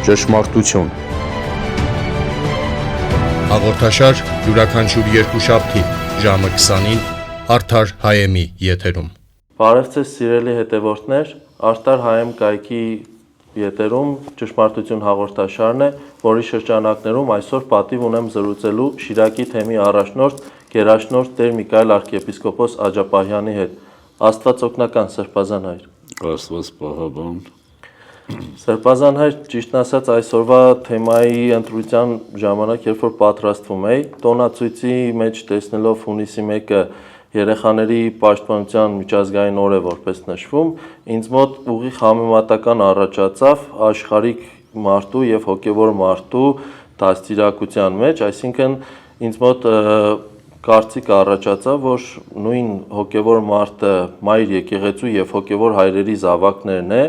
Ճշմարտություն։ Հաղորդաշար յուրաքանչյուր երկուշաբթի ժամը 20-ին Արդար Հայեմի եթերում։ Բարև ձեզ սիրելի հետևորդներ, Արդար Հայեմ կայքի եթերում ճշմարտություն հաղորդաշարն է, որի շրջանակներում այսօր պատիվ ունեմ զրուցելու Շիրակի թեմի առաջնորդ գերաշնորհ Տեր Միքայել arczepiskopos Աջապահյանի հետ։ Աստված օգնական, Սրբազան հայր։ Աստված պահաբան։ Սրբազան հայր, ճիշտն ասած այսօրվա թեմայի ընտրության ժամանակ, երբ որ պատրաստվում էի, տոնացույցի մեջ տեսնելով հունիսի 1-ը երեխաների պաշտպանության միջազգային օր է որպես նշվում, ինձ մոտ ուղիղ համեմատական առաջացավ աշխարհիկ մարդու եւ հոգեվոր մարդու դաստիարակության մեջ, այսինքն ինձ մոտ կարծիք առաջացավ, որ նույն հոգևոր մարդը մայր եկեղեցու եւ հոգևոր հայրերի զավակներն է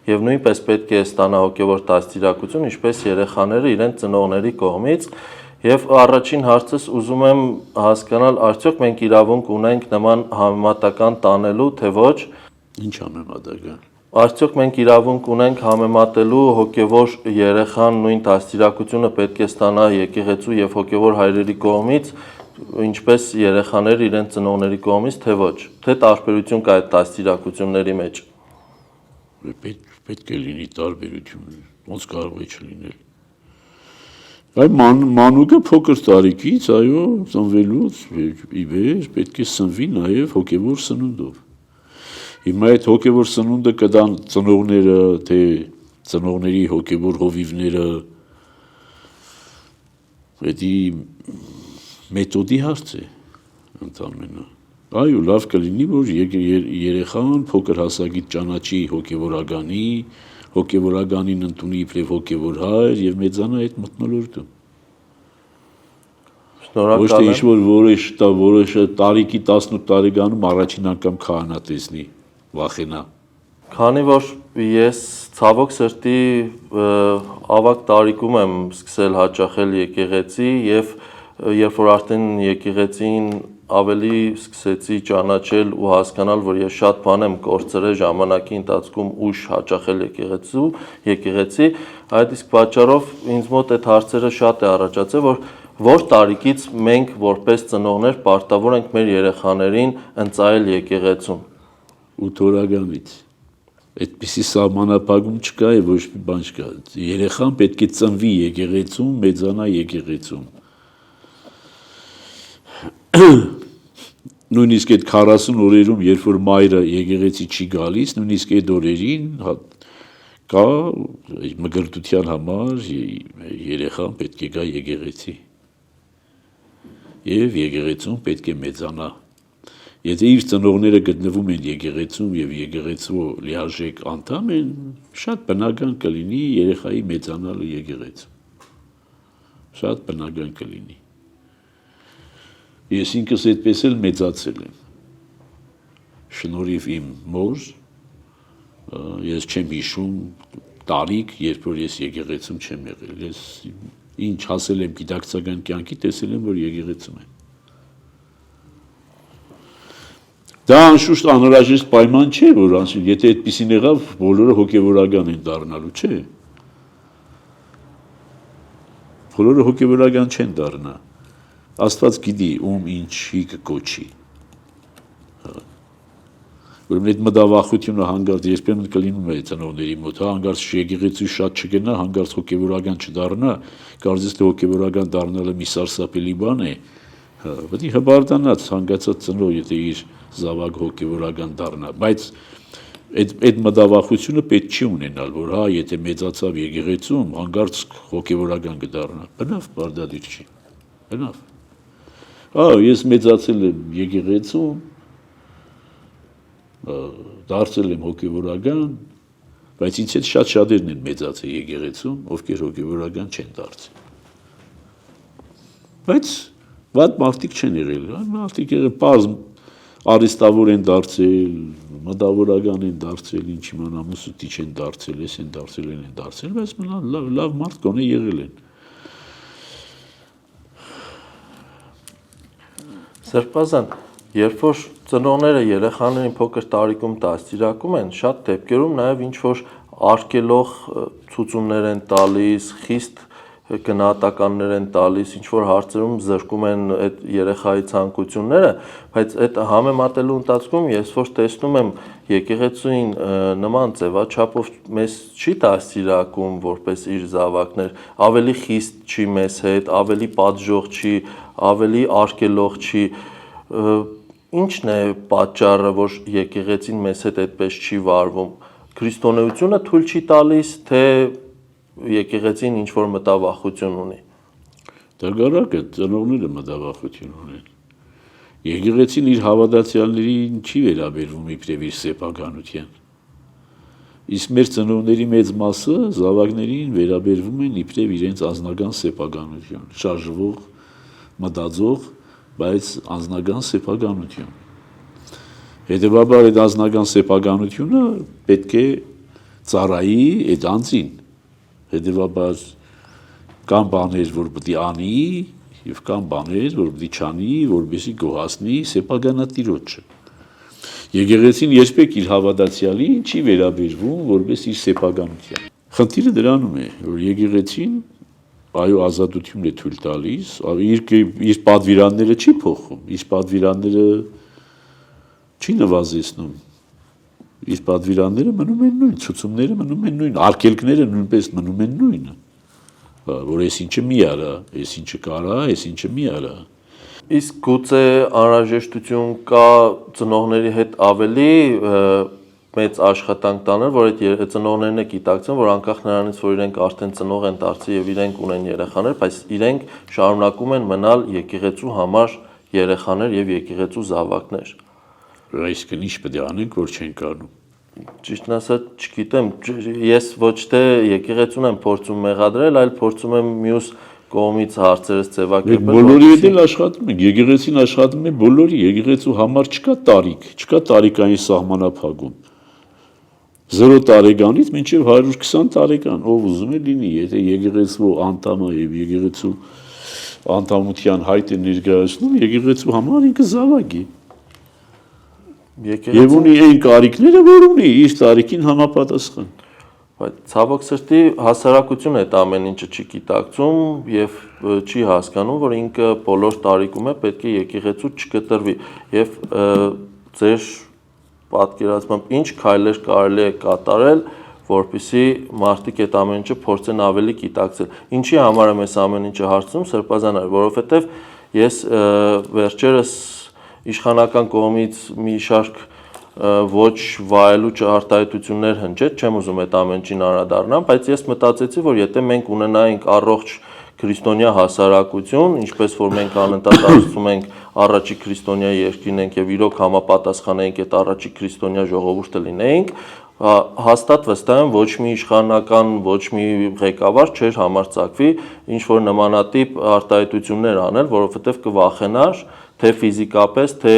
եւ նույնպես պետք է ստանա հոգևոր դաստիարակություն, ինչպես երեխաները իրենց ծնողների կողմից։ Եվ առաջին հարցս ուզում եմ հասկանալ, արդյոք մենք իրավունք ունենք նման համեմատական տանելու, թե ոչ։ Ինչ համեմատական։ Արդյոք մենք իրավունք ունենք համեմատելու հոգևոր երեխան նույն դաստիարակությունը պետք է ստանա եկեղեցու եւ հոգևոր հայրերի կողմից, ինչպես երեխաները իրենց ծնողների կողմից, թե ոչ, թե տարբերություն կա այդ դաստիարակությունների մեջ։ Պետք է լինի տարբերություն, ոնց կարող է չլինել։ Այ մանուկը փոքր տարիքից, այո, ծնվելուց ի վեր պետք է սնվի նաև հոգևոր սնունդով։ Հիմա այդ հոգևոր սնունդը կդան ծնողները, թե ծնողների հոգևոր հովիվները, դա մեթոդի հարց է ընդամենը։ Այո, լավ կլինի, որ երեխան փոքր հասակից ճանաչի հոգևորականին ընդունի իբրև հոգևոր հայր եւ մեծանա այդ մթնոլորտում։ Ոչ թե ինչ-որ որոշ տարիքի 18 տարեկանում առաջին անգամ քահանա տեսնի, վախենա։ Քանի որ ես ցավոք սրտի ավագ տարիքում եմ սկսել հաճախել եկեղեցի եւ երբ որ արդեն եկեղեցին ավելի սկսեցի ճանաչել ու հասկանալ, որ ես շատ բան եմ կորցրել ժամանակի ընթացքում ուշ հաճախել եկեղեցի, այդ իսկ պատճառով ինձ մոտ այդ հարցերը շատ է առաջացել, որ տարիքից մենք որպես ծնողներ պարտավոր ենք մեր երեխաներին ընծայել եկեղեցուն։ 8 օրականից։ Այդպիսի սահմանափակում չկա եւ ոչ մի բան չկա։ Երեխան պետք է ծնվի եկեղեցում, մեծանա եկեղեցում։ Նույնիսկ այդ 40 օրերում, երբ որ մայրը եկեղեցի չի գալիս, նույնիսկ այդ օրերին կա մգրտության համար երեխան պետք է գա եկեղեցի։ Եվ եկեղեցում պետք է մեծանա։ Եթե իր ծնողները գտնվում են եկեղեցում եւ եկեղեցու լիարժեք անդամ են, շատ բնական կլինի երեխայի մեծանալը եկեղեցում։ Շատ բնական կլինի։ Ես ինքս այդպես էլ մեծացել եմ։ Շնորհիվ իմ մոր, ես չեմ հիշում տարիք, երբ որ ես եկեղեցում չեմ եղել։ Ես ինչ հասել եմ գիտակցական կյանքի, տեսել եմ, որ եկեղեցում եմ։ Դա անշուշտ անհրաժեշտ պայման չէ, որ եթե այդպեսին եղավ, բոլորը հոգևորական են դառնալու, չէ։ Բոլորը հոգևորական չեն դառնա։ Աստված գիտի, ում ինչի կկոչի։ Ուրեմն այդ մտավախությունը հանգարց երբեմն կլինում է ծնողների մոտ, հանգարց եկեղեցու շատ չգնա, հանգարց հոգևորական չդառնա, կարծես թե հոգևորական դառնալը մի սարսափելի բան է։ Պետք է հբարտանաց հանգացած ծնող, եթե իր զավակ հոգևորական դառնա, բայց այդ մտավախությունը պետք չի ունենալ, որ եթե մեծացավ եկեղեցում, հանգարց հոգևորական կդառնա։ Բնավ բարդադիր չի։ Բնավ։ Ես մեծացել եմ եկեղեցում, դարձել եմ հոգևորական, բայց ինձ հետ շատ-շատերն են մեծացել եկեղեցում, ովքեր հոգևորական չեն դարձել։ Բայց վատ մարդիկ չեն եղել, մարդիկ եղել պարզ արիստավոր են դարձել, մտավորական են դարձել, ինչ իմանամ ուսուցիչ են դարձել, ես են դարձել, բայց լավ մարդ կոնե եղել են։ Սրբազան, Երբ որ ծնողները երեխաներին փոքր տարիքում դաստիարակում են, շատ դեպքերում նաև ինչ որ արգելող ցուցումներ են տալիս, խիստ գնահատականներ են տալիս, ինչ որ հարցերում զրկում են այդ երեխայի ցանկությունները, բայց այդ համեմատելու ընթացքում ես որ տեսնում եմ եկեղեցին նման ձևաչափով մեզ չի դաստիարակում որպես իր զավակներ, ավելի խիստ չի մեզ հետ, ավելի պատժող չի, ավելի արգելող չի, ինչն է պատճառը, որ եկեղեցին մեզ հետ այդպես չի վարվում, քրիստոնեությունը թույլ չի տալիս, թե եկեղեցին ինչ որ մտավախություն ունի։ Դրգարակը ծնողները մտավախություն ունեն։ Եկեղեցին իր հավատացյալներին չի վերաբերվում իբրև իր սեփականության։ Իսկ մեր ծնողների մեծ մասը զավակներին վերաբերվում են իբրև իրենց անձնական սեփականություն, շարժվող, մտածող, բայց անձնական սեփականություն։ Հետևաբար այդ անձնական սեփականությունը պետք է ծառայի այդ անձին։ Հետևաբար կան բաներ, որ պետք է անի, եւ կան բաներ, որ պետք է չանի, որպեսզի գոհացնի սեփականատիրոջը։ Եկեղեցին երբեք իր հավատացյալին չի վերաբերվում որպես իր սեփականության։ Խնդիրը դրանում է, որ եկեղեցին այո ազատություն է թույլ տալիս, իր պատվիրանները չի փոխում, իր պատվիրանները չի նվազեցնում։ Իր պատվիրանները մնում են նույն, ցուցումները մնում են նույն, արգելքները նույնպես մնում են նույնը, որ այս ինչը մի արա, այս ինչը կարա, այս ինչը մի արա։ Իսկ գուցե անհրաժեշտություն կա ծնողների հետ ավելի մեծ աշխատանք տանել, որ այդ ծնողներն է գիտակցեն, որ անկախ նրանից, որ իրենք արդեն ծնող են դարձել եւ իրենք ունեն երեխաներ, բայց իրենք շարունակում են մնալ եկեղեցու համար երեխաներ եւ եկեղեցու զավակներ։ Այսինքն ինչ պետք է անենք, որ չենք անում։ Ճիշտն ասած, չգիտեմ, ես ոչ թե եկեղեցուն եմ փորձում մեղադրել, այլ փորձում եմ մյուս կողմից հարցերս ձևակերպել։ Բոլորի հետ էլ աշխատում ենք, եկեղեցին աշխատում է բոլորի, եկեղեցու համար չկա տարիք, չկա տարիքային սահմանափակում։ 0 տարեկանից մինչև 120 տարեկան, ով ուզում է լինի, եթե եկեղեցու անդամը եւ եկեղեցու անդամության հայտ է ներկայացնում, եկեղեցու համար ինքը զավակ է։ Եվ ունի այն կարիքները, որ ունի իր տարիքին համապատասխան։ Բայց ցավոք սրտի հասարակությունը այդ ամեն ինչը չի գիտակցում եւ չի հասկանում, որ ինքը բոլոր տարիքում է պետք է եկեղեցու չկտրվի եւ ձեր պատկերացմամբ ինչ քայլեր կարելի է կատարել, որպեսզի մարդիկ այդ ամեն ինչը փորձեն ավելի գիտակցել։ Ինչի համար եմ այս ամեն ինչը հարցնում, սրբազան է, որովհետեւ ես վերջերս իշխանական կողմից մի շարք ոչ վայելուչ արտահայտություններ հնչեց, չեմ ուզում այդ ամեն ինչին անդրադառնամ, բայց ես մտածեցի, որ եթե մենք ունենայինք առողջ քրիստոնյա հասարակություն, ինչպես որ մենք անընդհատ ասում ենք առաջի քրիստոնյա երկրին ենք եւ իրոք համապատասխանենք այդ առաջի քրիստոնյա ժողովուրդը լինեինք, հաստատ վստահ եմ ոչ մի իշխանական, ոչ մի ղեկավար չէր համարձակվի ինչ որ նմանատիպ արտահայտություններ անել, որովհետեւ կվախենար թե ֆիզիկապես, թե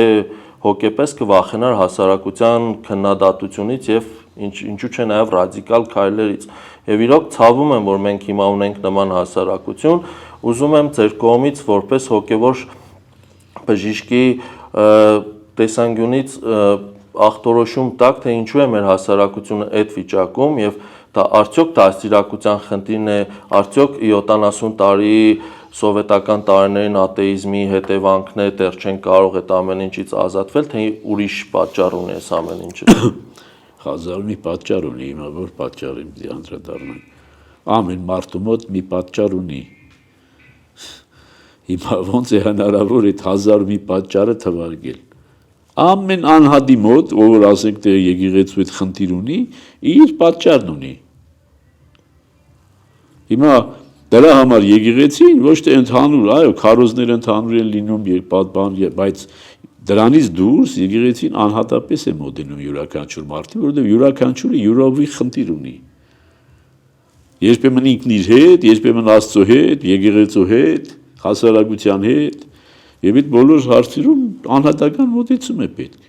հոգեպես կվախենար հասարակության քննադատությունից եւ ինչու՞ չէ նաեւ ռադիկալ քայլերից։ Եվ իրոք ցավում եմ, որ մենք հիմա ունենք նման հասարակություն, ուզում եմ ձեր կողմից որպես հոգեվոր բժիշկի տեսանկյունից ախտորոշում տակ, թե ինչու է մեր հասարակությունը այդ վիճակում եւ դա արդյոք դաստիարակության խնդիրն է, արդյոք 70 տարի սովետական տարիներին աթեիզմի հետևանքն է, դեռ չեն կարող այդ ամեն ինչից ազատվել, թե ուրիշ պատճառ ունի այս ամեն ինչը։ Հազար մի պատճառ ունի, հիմա որ պատճառի պիտի անդրադառնանք։ Ամեն մարդու մոտ մի պատճառ ունի։ Հիմա ոնց է հնարավոր այդ 1000 մի պատճառը թվարկել։ Ամեն անհատի մոտ, ով որ ասենք թե եկեղեցու այդ խնդիր ունի, իր պատճառն ունի։ Հիմա դրա համար եկեղեցին ոչ թե ընդհանուր, այո, քարոզները ընդհանուր են լինում երբան, բայց դրանից դուրս եկեղեցին անհատապես է մոտենում յուրաքանչյուր մարդի, որովհետև յուրաքանչյուրը յուրովի խնդիր ունի։ Երբեմն ինքն իր հետ, երբեմն Աստծո հետ, եկեղեցու հետ, հասարակության հետ, եւ այդ բոլոր հարցերում անհատական մոտեցում է պետք։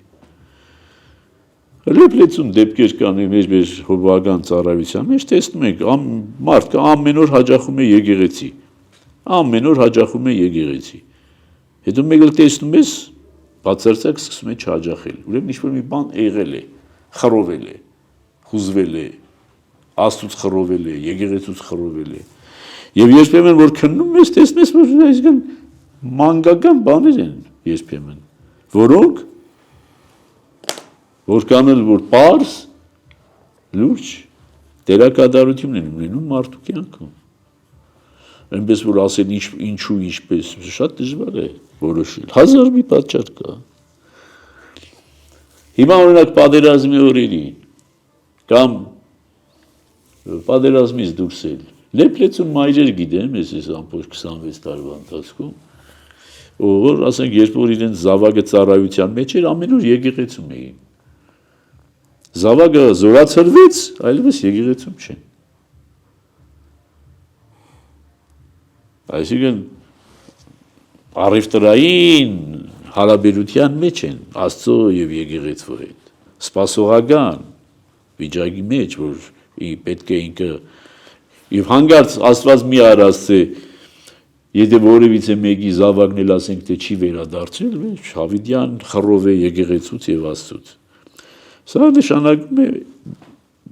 Լեփլեցուն դեպքեր կան մեր հովվական ծառայության մեջ, տեսնում եք, մարդը ամեն օր հաճախում է եկեղեցի։ Ամեն օր հաճախում է եկեղեցի։ Հետո մեկ էլ տեսնում ես բացարձակ սկսում է չհաջախել։ Ուրեմն ինչ-որ մի բան եղել է, խռովել է, խուզվել է, Աստծուց խռովել է, եկեղեցուց խռովել է։ Եվ երբեմն որ քննում ես, տեսնես, որ այսինքն մանկական բաներ են երբեմն, որոնք որքան էլ որ պարզ, լուրջ դերակատարություն են ունենում մարդու կյանքում։ Այնպես որ ասել ինչու ինչպես շատ դժվար է որոշել։ Հազար մի պատճառ կա։ Հիմա օրինակ պատերազմի օրերին կամ պատերազմից դուրս էլ լեփլեցուն մայրեր գիտեմ, ես ամբողջ 26 տարվա ընթացքում, որ ասենք երբ որ իրենց զավակը ծառայության մեջ էր, ամեն օր եկեղեցում էին։ Զավակը զորացրվեց, այլևս եկեղեցում չեն։ Այսինքն առևտրային հարաբերության մեջ են Աստծո եւ եկեղեցու հետ։ Սպասողական վիճակի մեջ, որ պետք է ինքը եւ հանգարց Աստված մի արասցե, եթե որևիցե մեկի զավակն էլ ասենք թե չի վերադարձել, հավիտյան խռով է եկեղեցուց եւ Աստծուց։ Սա նշանակում է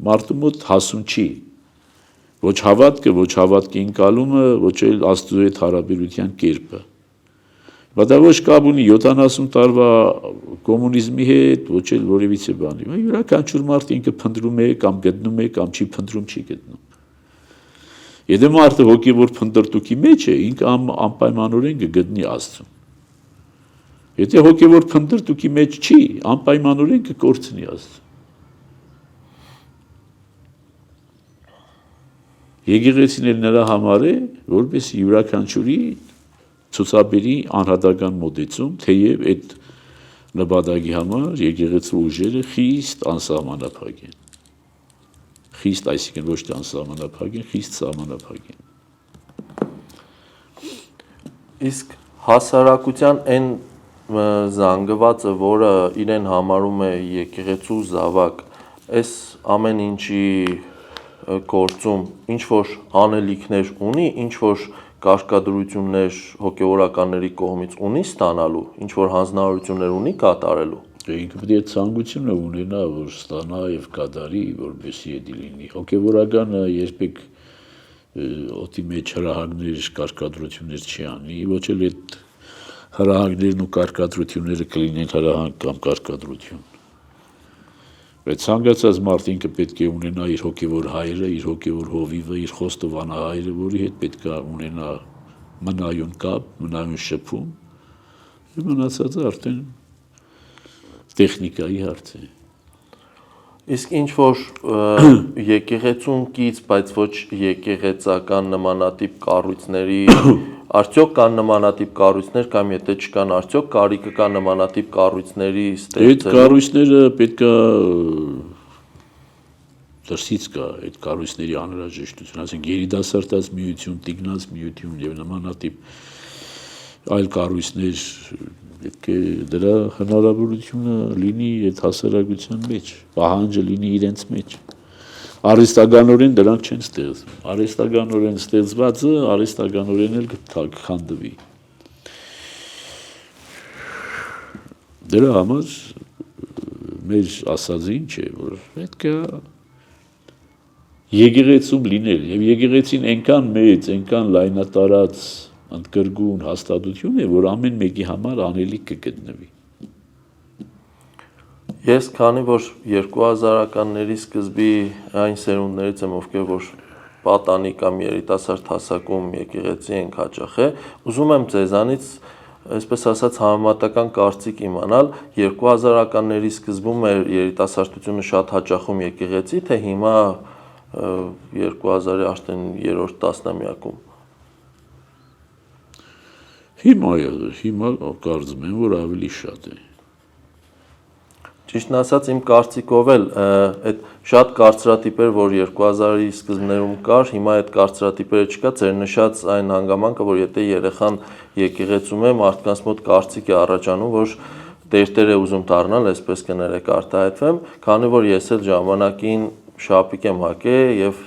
մարդու մոտ հասուն չի։ Ոչ հավատքը, ոչ հավատքի ընկալումը, ոչ էլ Աստծո հետ հարաբերության կերպը։ Բայց դա ոչ կապ ունի 70 տարվա կոմունիզմի հետ, ոչ էլ որևիցե բանի։ Յուրաքանչյուր մարդ ինքը փնտրում է կամ գտնում է կամ չի փնտրում, չի գտնում։ Եթե մարդը հոգևոր փնտրտուքի մեջ է, ինքը անպայմանորեն կգտնի Աստծուն։ Եթե հոգևոր փնտրտուքի մեջ չի, անպայմանորեն կկորցնի Աստծուն։ Եկեղեցին էլ նրա համար է, որպես յուրաքանչյուրի ցուցաբերի անհատական մոտեցում, թեև այդ նպատակի համար եկեղեցու ուժերը խիստ անսահմանափակ են։ Խիստ, այսինքն ոչ թե անսահմանափակ են, խիստ սահմանափակ են։ Իսկ հասարակության այն զանգվածը, որը իրեն համարում է եկեղեցու զավակ, այս ամեն ինչի գործում ինչ որ անելիքներ ունի, ինչ որ կարգադրություններ հոգևորականների կողմից ունի ստանալու, ինչ որ հանձնարարություններ ունի կատարելու։ Ինքը պետք է ցանկությունը ունենա, որ ստանա եւ կատարի, որպեսզի դա լինի։ Հոգևորականը երբեք օդի մեջ հրահանգներ, կարգադրություններ չի անի, ոչ էլ այդ հրահանգներն ու կարգադրությունները կլինեն հրահանգ կամ կարգադրություն։ Բայց ցանկացած մարդ ինքը պետք է ունենա իր հոգևոր հայրը, իր հոգևոր հովիվը, իր խոստովանահայրը, որի հետ պետք է ունենա մնայուն կապ, մնայուն շփում։ Եվ մնացածը արդեն տեխնիկայի հարց է։ Իսկ ինչ որ եկեղեցուն կից, բայց ոչ եկեղեցական նմանատիպ կառույցների, արդյոք կան նմանատիպ կառույցներ կամ եթե չկան, արդյոք կարիքը կա նմանատիպ կառույցների ստեղծելու։ Այդ կառույցները պետք է դրսից կա այդ կառույցների անհրաժեշտություն, ասենք երիտասարդաց միություն, տիկնաց միություն եւ նմանատիպ այլ կառույցներ պետք է դրա հնարավորությունը լինի այդ հասարակության մեջ, պահանջը լինի իրենց մեջ։ Արհեստականորեն դրանք չեն ստեղծվում։ Արհեստականորեն ստեղծվածը արհեստականորեն էլ կքանդվի։ Դրա համար մեր ասածը ինչ է, որ պետք է եկեղեցում լինել, եւ եկեղեցին այնքան մեծ, այնքան լայնատարած ընդգրկուն հաստատություն է, որ ամեն մեկի համար անելիք կգտնվի։ Ես քանի որ 2000-ականների սկզբի այն սերունդներից եմ, ովքեր որ պատանի կամ երիտասարդ հասակում եկեղեցի են հաճախել, ուզում եմ ձեզանից, այսպես ասած, համեմատական կարծիք իմանալ 2000-ականների սկզբում էր երիտասարդությունը շատ հաճախում եկեղեցի, թե հիմա 2000-ի արդեն 3-րդ տասնամյակում։ Հիմա կարծում եմ, որ ավելի շատ է։ Ճիշտն ասած, իմ կարծիքով էլ այդ շատ կարծրատիպեր, որ 2000-ի սկզբներում կար, հիմա այդ կարծրատիպերը չկա, ձեր նշած այն հանգամանքը, որ եթե երեխան եկեղեցում է, մարդկանց մոտ կարծիք է առաջանում, որ տերտեր է ուզում դառնալ, այսպես կներեք արտահայտվեմ, քանի որ ես էլ ժամանակին շապիկ եմ հագել եւ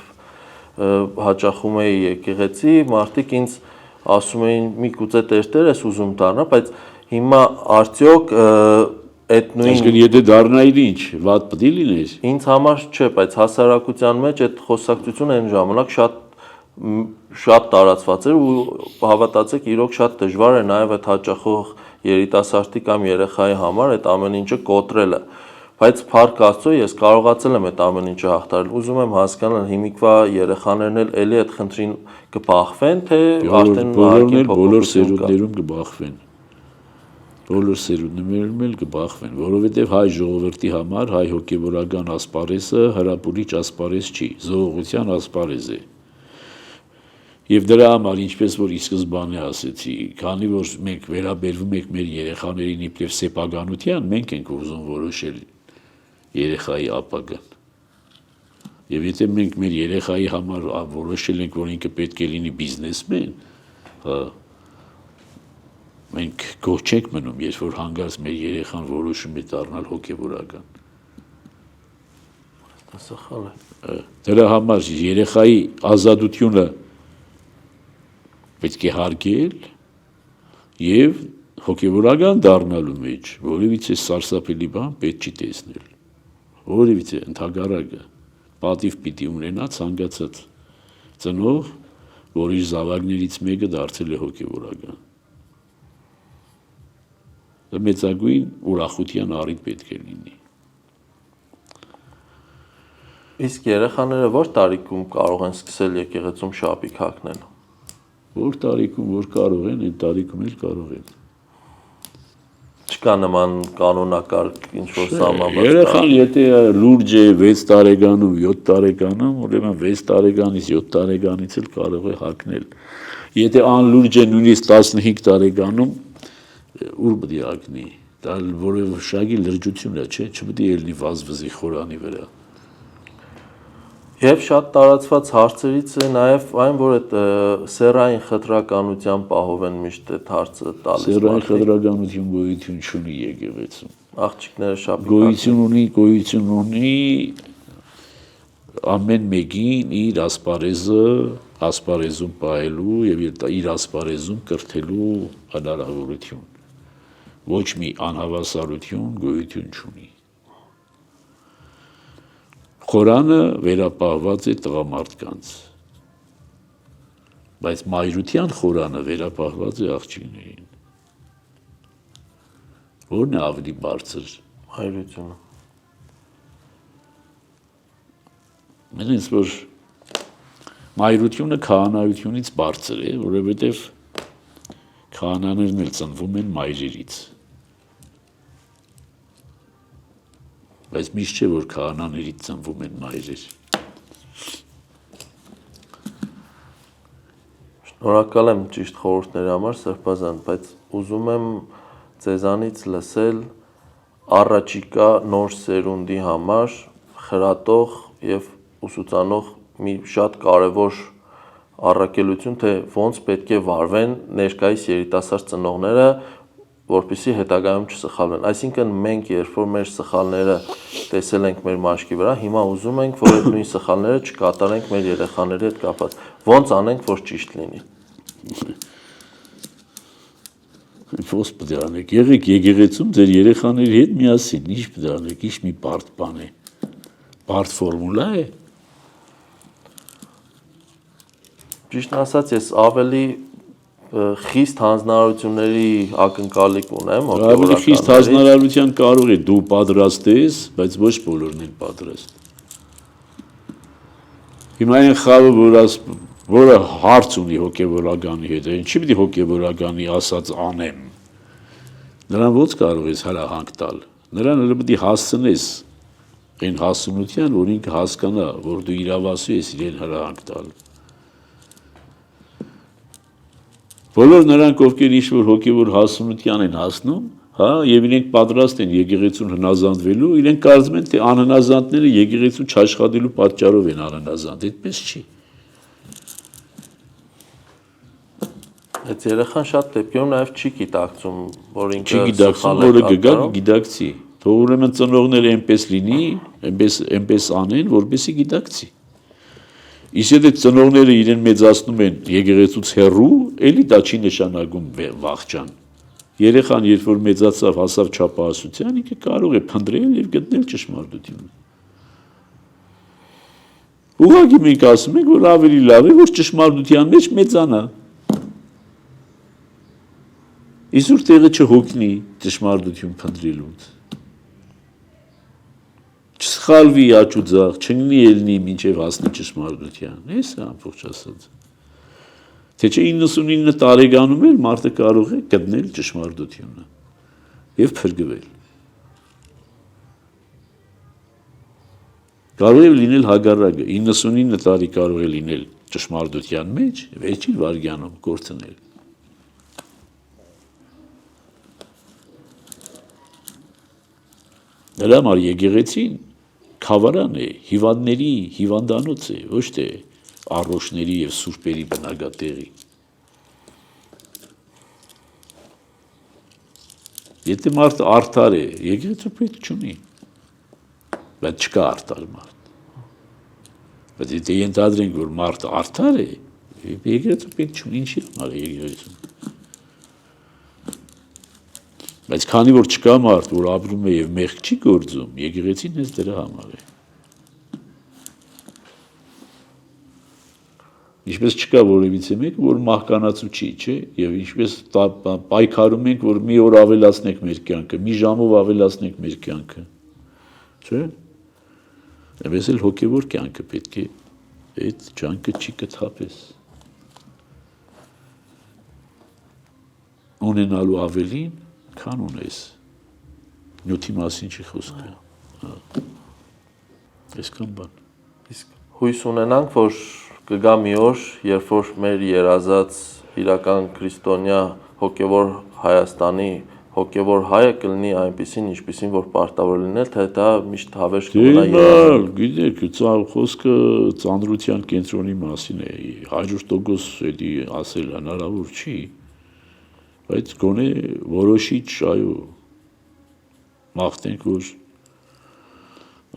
հաճախում էի եկեղեցի, մարդիկ ինձ ասում էին՝ մի գուցե տերտեր ես ուզում դառնալ, բայց Հիմա արդյոք այդ նույն Այսինքն եթե դառնայր ինչ, վատ պետք է լիներ։ ինձ համար չէ, բայց հասարակության մեջ այդ խոսակցությունը այն ժամանակ շատ տարածված էր ու հավատացեք իրոք շատ դժվար է նաև այդ հաճախող երիտասարդի կամ երեխայի համար այդ ամեն ինչը կոտրելը։ Բայց փառք Աստծո ես կարողացել եմ այդ ամեն ինչը հաղթահարել։ Ուզում եմ հասկանալ հիմիկվա երեխաներն էլ էլի այդ խնդրին կբախվեն, թե արդեն բոլոր սերունդներում կբախվեն։ Բոլոր սերունդներում էլ կբախվեն, որովհետև հայ ժողովրդի համար հայ հոգևորական ասպարեզը հրապուրիչ ասպարեզ չի, զողողության ասպարեզ է։ Եվ դրա համար, ինչպես որ ի սկզբանե ասեցի, քանի որ մենք վերաբերվում ենք մեր երեխաներին իբրև սեփականության, մենք ենք ուզում որոշել երեխայի ապագան։ Եվ եթե մենք մեր երեխայի համար որոշել ենք, որ ինքը պետք է լինի բիզնեսմեն, մենք գոհ չենք մնում, երբ որ հանկարծ մեր երեխան որոշում է դառնալ հոգևորական։ Դա սխալ է։ Դրա համար երեխայի ազատությունը պետք է հարգել եւ հոգևորական դառնալու մեջ որևիցե սարսափելի բան պետք չի տեսնել։ Որևիցե ընդհակառակը պատիվ պիտի ունենա ցանկացած ծնող, որ իր զավակներից մեկը դարձել է հոգևորական։ Դա մեծագույն ուրախության առիթ պետք է լինի։ Իսկ երեխաները որ տարիքում կարող են սկսել եկեղեցում շապիկ հագնել։ Որ տարիքում որ կարող են, այդ տարիքում էլ կարող են։ Չկա նման կանոնակարգ ինչ որ սահմանված։ Երեխան եթե լուրջ է 6 տարեկանում, 7 տարեկանում, ուրեմն 6 տարեկանից 7 տարեկանից էլ կարող է հագնել։ Եթե անլուրջ է նույնիսկ 15 տարեկանում, ուր պետք է հագնի։ Դա որոշակի լրջություն է, չէ՞, չպետք է ելնի վազվզի խորանի վրա։ Եվ շատ տարածված հարցերից է նաև այն, որ այդ սեռային խտրականության պահով են միշտ այդ հարցը տալիս։ Սեռային խտրականություն գոյություն չունի եկեղեցում։ Աղջիկները շապիկ գոյություն ունի ամեն մեկին իր ասպարեզում պահելու եւ իր ասպարեզում կրթելու հնարավորություն։ Ոչ մի անհավասարություն գոյություն չունի։ Խորանը վերապահված է տղամարդկանց, բայց մայրության խորանը վերապահված է աղջիկներին։ Որն է ավելի բարձր։ Մայրությունը։ Մենից որ մայրությունը քահանայությունից բարձր է, որովհետև քահանաներն էլ ծնվում են մայրերից։ Բայց միշտ չէ, որ քահանաներից ծնվում են մայրեր։ Շնորհակալ եմ ճիշտ խորհուրդների համար, Սրբազան, բայց ուզում եմ ձեզանից լսել առաջիկա նոր սերունդի համար խրատող եւ ուսուցանող մի շատ կարևոր առաքելություն, թե ոնց պետք է վարվեն ներկայիս երիտասարդ ծնողները, որպեսզի հետագայում չսխալվեն։ Այսինքն մենք երբ որ մեր սխալները տեսել ենք մեր մաշկի վրա, հիմա ուզում ենք, որ այդ նույն սխալները չկատարենք մեր երեխաների հետ կապված։ Ոնց անենք, որ ճիշտ լինի։ Ոնց պետք է անեք։ Եղեք եկեղեցում ձեր երեխաների հետ միասին, ինչ պետք է անեք, ինչ մի բարդ բան է։ Բարդ ֆորմուլա է։ Ճիշտ ասած, ես ավելի խիստ հանձնարարությունների ակնկալիք ունեմ Ավելի խիստ հանձնարարության կարող է դու պատրաստ ես, բայց ոչ բոլորն են պատրաստ։ Հիմա այն խավը, որը հարց ունի հոգևորականի հետ, ինչի՞ պիտի հոգևորականի ասած անեմ։ Նրան ո՞նց կարող ես հրահանգ տալ։ Նրան հենց պետք է հասցնես այն հասունության, որ ինքը հասկանա, որ դու իրավասու ես իրեն հրահանգ տալ։ Բոլոր նրանք, ովքեր ինչ-որ հոգևոր հասունության են հասնում, հա, եւ իրենք պատրաստ են եկեղեցուն հնազանդվելու, իրենք կարծում են, թե անհնազանդները եկեղեցու չաշխատելու պատճառով են անհնազանդ, այդպես չի։ Այդ երեխան շատ դեպքերում նաև չի գիտակցում, որ ինքը Չի գիտակցում, որը կգա գիտակցի։ Թող ուրեմն ծնողները այնպես լինի, այնպես անեն, որպեսզի գիտակցի։ Իսկ եթե ծնողները իրեն մեծացնում են եկեղեցուց հեռու, էլի դա չի նշանակում վախճան։ Երեխան երբ որ մեծացավ, հասավ չափահասության, ինքը կարող է փնտրել եւ գտնել ճշմարտությունը։ Ուղղակի մենք ասում ենք, որ ավելի լավ է, որ ճշմարտության մեջ մեծանա։ Իսուր տեղը չհոգնի ճշմարտություն փնտրելուց։ Չսխալվի աճ ու ձախ, չգնի ելնի մինչև հասնի ճշմարտության։ Էս է ամբողջ ասած։ Թե չէ 99 տարեկանում էլ մարդը կարող է գտնել ճշմարտությունը եւ փրկվել։ Կարող է լինել հագարակը, 99 տարի կարող է լինել ճշմարտության մեջ, վերջին վայրկյանում կորցնել։ Դրա համար եկեղեցին խավարան է, հիվանդների հիվանդանոց է, ոչ թե առողջների եւ սուրբերի բնակատեղի։ Եթե մարդը արդար է, եկեղեցը պետք չունի, բայց չկա արդար մարդ։ Բայց եթե ենթադրենք, որ մարդը արդար է, եկեղեցը պետք չունի, ինչի համար է եկեղեցում։ Բայց քանի որ չկա մարդ, որ ապրում է եւ մեղք չի գործում, եկեղեցին հենց դրա համար է։ Ինչպես չկա որևիցե մեկ, որ մահկանացու չի, չէ՞, եւ ինչպես պայքարում ենք, որ մի օր ավելացնենք մեր կյանքը, մի ժամով ավելացնենք մեր կյանքը, չէ՞։ Այնպես էլ հոգեվոր կյանքը պետք է այդ ջանքը չի կթափես։ Ունենալու ավելին, քան ունես։ Նյութի մասին չի խոսքը։ Այսքան բան։ Իսկ հույս ունենանք, որ կգա մի օր, երբ որ մեր երազած իրական քրիստոնյա հոգևոր Հայաստանի հոգևոր հայը կլինի այնպեսին, ինչպեսին որ պարտավոր լինել, թե դա միշտ հավերժ կմնա երազանք։ Գիտեք, խոսքը ծանրության կենտրոնի մասին է, 100% էդի ասել հնարավոր չի, բայց գոնե որոշիչ, այո, մաղթենք, որ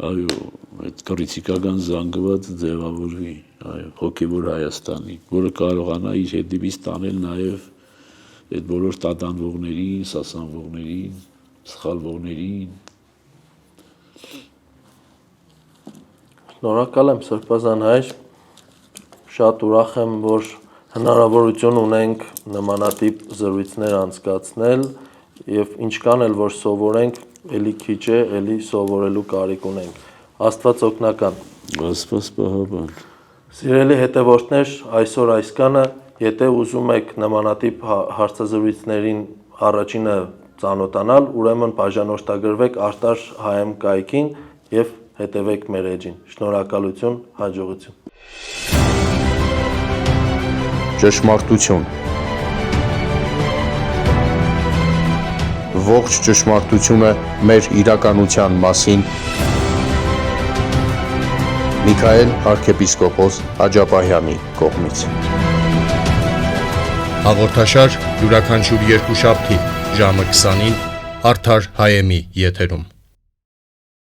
այո, այդ կրիցիկական զանգվածը ձևավորվի, այո, հոգևոր Հայաստանի, որը կարողանա իր հետևից տանել նաև այդ բոլոր տատանվողներին, սասանվողներին, սխալվողներին։ Շնորհակալ եմ Սրբազան հայր, շատ ուրախ եմ, որ հնարավորություն ունենք նմանատիպ զրույցներ անցկացնել եւ ինչքան էլ որ սովորենք, էլի քիչ է, էլի սովորելու կարիք ունենք։ Աստված օգնական։ Աստված պահապան։ Սիրելի հետևորդներ, այսօր այսքանը, եթե ուզում եք նմանատիպ հարցազրույցներին առաջինը ծանոթանալ, ուրեմն բաժանորդագրվեք Արտար հայեմ կայքին եւ հետևեք մեր էջին։ Շնորհակալություն, հաջողություն։ Ճշմարտություն։ Ողջ ճշմարտությունը մեր իրականության մասին Միքայել arczepiskopos Աջապահյանի կողմից։ Հաղորդաշար յուրաքանչյուր երկուշաբթի ժամը 20-ին Արդար հայեմի եթերում։